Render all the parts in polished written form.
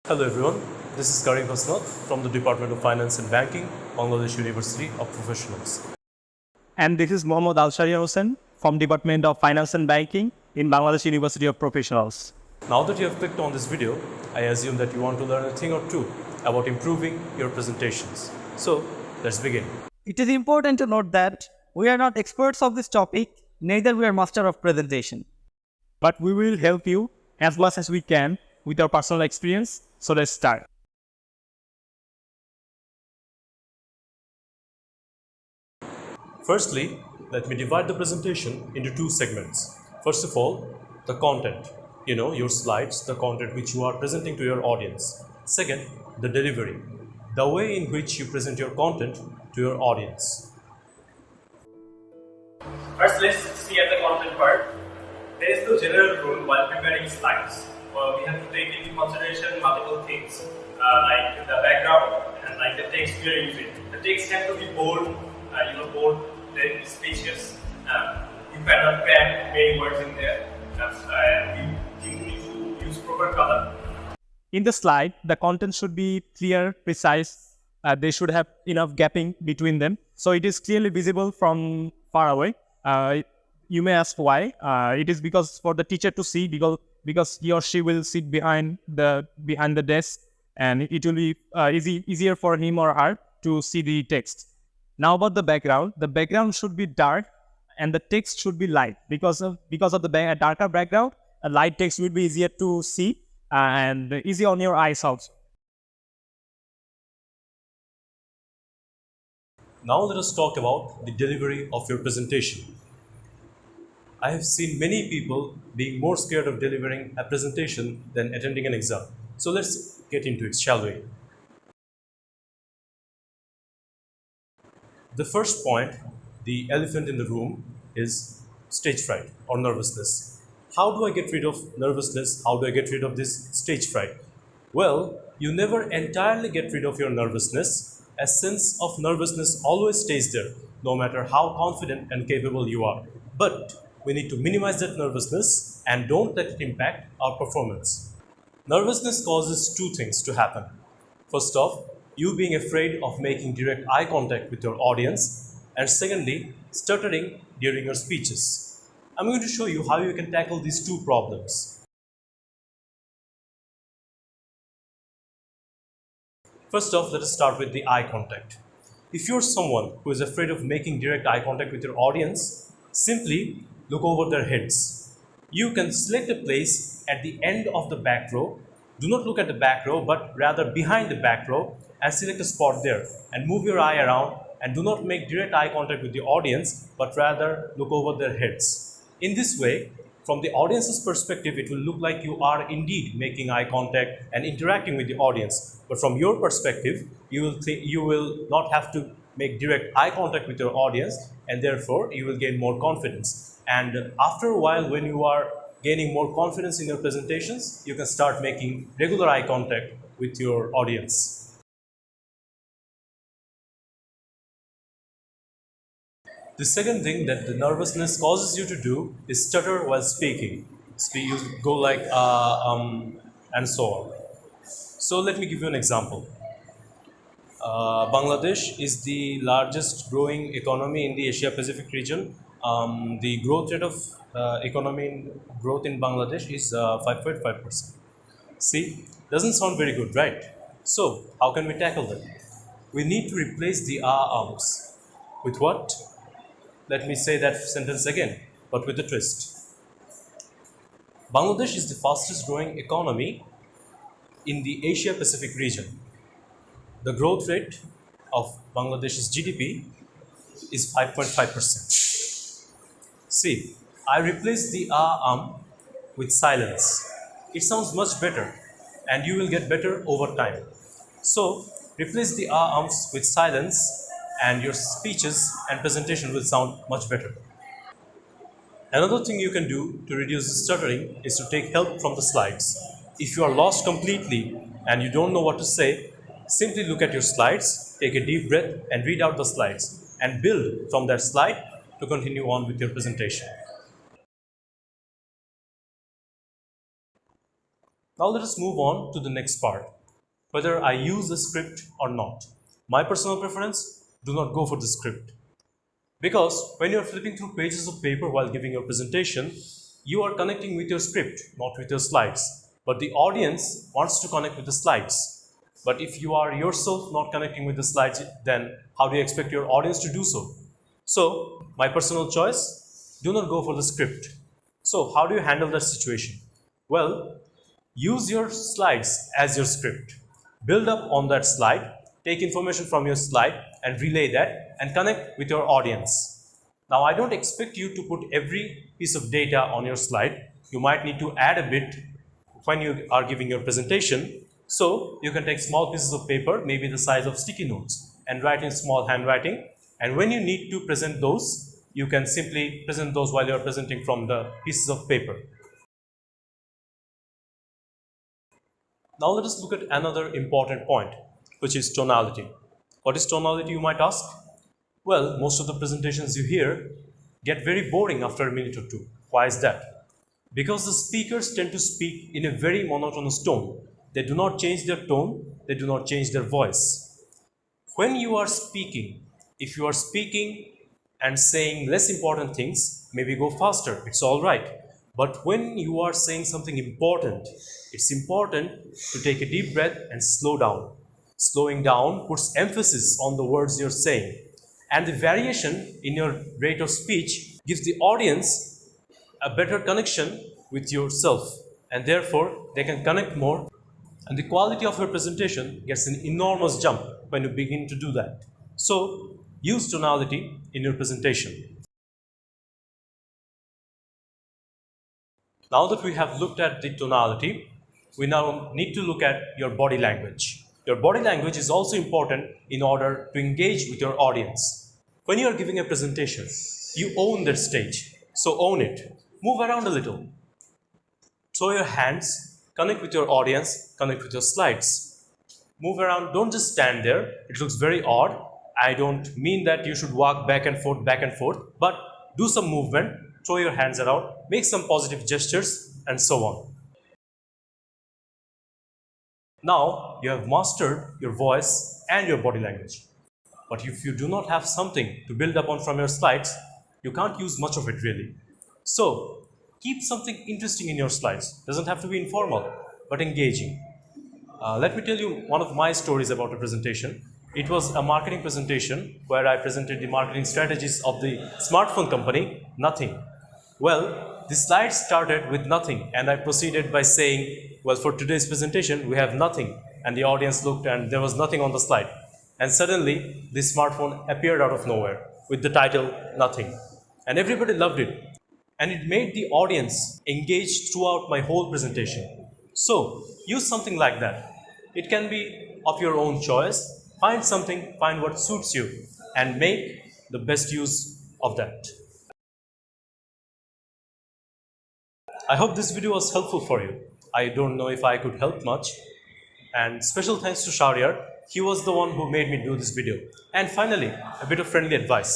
Hello everyone, this is Karim Hasnath from the Department of Finance and Banking, Bangladesh University of Professionals. And this is Mohammad Al Sharia Hossain from Department of Finance and Banking in Bangladesh University of Professionals. Now that you have clicked on this video, I assume that you want to learn a thing or two about improving your presentations. So let's begin. It is important to note that we are not experts of this topic, neither we are master of presentation. But we will help you as much as we can with our personal experience. So let's start. Firstly, let me divide the presentation into two segments. First of all, the content, your slides, the content which you are presenting to your audience. Second, the delivery, the way in which you present your content to your audience. First, let's see at the content part. There is no general rule while preparing slides. We have to take into consideration multiple things like the background and like the text we are using. The text has to be bold, bold, then spacious. You cannot cram many words in there. You need to use proper color. In the slide, the content should be clear, precise. They should have enough gapping between them, so it is clearly visible from far away. You may ask why. It is because for the teacher to see, because he or she will sit behind the desk, and it will be easier for him or her to see the text. Now about the background should be dark and the text should be light. Because of the darker background, a light text will be easier to see and easy on your eyes also. Now let us talk about the delivery of your presentation. I have seen many people being more scared of delivering a presentation than attending an exam. So let's get into it, shall we? The first point, the elephant in the room, is stage fright or nervousness. How do I get rid of nervousness? How do I get rid of this stage fright? Well, you never entirely get rid of your nervousness. A sense of nervousness always stays there, no matter how confident and capable you are. But we need to minimize that nervousness and don't let it impact our performance. Nervousness causes two things to happen. First off, you being afraid of making direct eye contact with your audience, and secondly, stuttering during your speeches. I'm going to show you how you can tackle these two problems. First off, let us start with the eye contact. If you're someone who is afraid of making direct eye contact with your audience, simply look over their heads. You can select a place at the end of the back row. Do not look at the back row, but rather behind the back row, and select a spot there and move your eye around, and do not make direct eye contact with the audience, but rather look over their heads. In this way, from the audience's perspective, it will look like you are indeed making eye contact and interacting with the audience. But from your perspective, you will not have to make direct eye contact with your audience, and therefore you will gain more confidence. And after a while, when you are gaining more confidence in your presentations, you can start making regular eye contact with your audience. The second thing that the nervousness causes you to do is stutter while speaking. You go like and so on. So let me give you an example. Bangladesh is the largest growing economy in the Asia Pacific region. The growth rate of economy growth in Bangladesh is 5.5%. See, doesn't sound very good, right? So how can we tackle that? We need to replace the arms with what? Let me say that sentence again, but with a twist. Bangladesh is the fastest growing economy in the Asia Pacific region. The growth rate of Bangladesh's GDP is 5.5%. See, I replaced the arm with silence. It sounds much better, and you will get better over time. So, replace the arms with silence, and your speeches and presentation will sound much better. Another thing you can do to reduce the stuttering is to take help from the slides. If you are lost completely and you don't know what to say, simply look at your slides, take a deep breath and read out the slides, and build from that slide to continue on with your presentation. Now let us move on to the next part. whether I use a script or not. My personal preference, do not go for the script. Because when you're flipping through pages of paper while giving your presentation, you are connecting with your script, not with your slides. But the audience wants to connect with the slides. But if you are yourself not connecting with the slides, then how do you expect your audience to do so? So, my personal choice, do not go for the script. So, how do you handle that situation? Well, use your slides as your script. Build up on that slide, take information from your slide and relay that and connect with your audience. Now, I don't expect you to put every piece of data on your slide. You might need to add a bit when you are giving your presentation. So, you can take small pieces of paper, maybe the size of sticky notes, and write in small handwriting. And when you need to present those, you can simply present those while you are presenting from the pieces of paper. Now let us look at another important point, which is tonality. What is tonality, you might ask? Well, most of the presentations you hear get very boring after a minute or two. Why is that? Because the speakers tend to speak in a very monotonous tone. They do not change their tone, they do not change their voice. When you are speaking, if you are speaking and saying less important things, maybe go faster, it's all right. But when you are saying something important, it's important to take a deep breath and slow down. Slowing down puts emphasis on the words you're saying. And the variation in your rate of speech gives the audience a better connection with yourself. And therefore, they can connect more. And the quality of your presentation gets an enormous jump when you begin to do that. So, use tonality in your presentation. Now that we have looked at the tonality, we now need to look at your body language. Your body language is also important in order to engage with your audience. When you are giving a presentation, you own that stage. So own it. Move around a little. Throw your hands, connect with your audience, connect with your slides. Move around, don't just stand there. It looks very odd. I don't mean that you should walk back and forth, but do some movement, throw your hands around, make some positive gestures, and so on. Now, you have mastered your voice and your body language. But if you do not have something to build upon from your slides, you can't use much of it really. So, keep something interesting in your slides. Doesn't have to be informal, but engaging. Let me tell you one of my stories about a presentation. It was a marketing presentation where I presented the marketing strategies of the smartphone company, Nothing. Well, the slides started with nothing and I proceeded by saying, well, for today's presentation, we have nothing. And the audience looked and there was nothing on the slide. And suddenly, this smartphone appeared out of nowhere with the title, Nothing. And everybody loved it. And it made the audience engage throughout my whole presentation. So, use something like that. It can be of your own choice. Find something, find what suits you, and make the best use of that. I hope this video was helpful for you. I don't know if I could help much. And special thanks to Shahryar. He was the one who made me do this video. And finally, a bit of friendly advice.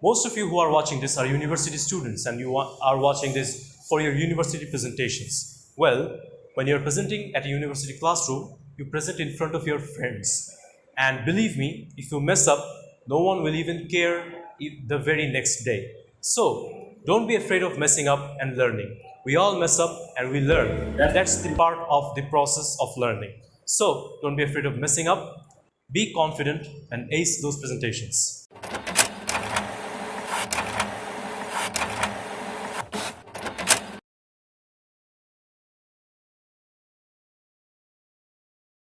Most of you who are watching this are university students and you are watching this for your university presentations. Well, when you're presenting at a university classroom, you present in front of your friends. And believe me, if you mess up, no one will even care the very next day. So, don't be afraid of messing up and learning. We all mess up and we learn. That's the part of the process of learning. So, don't be afraid of messing up. Be confident and ace those presentations.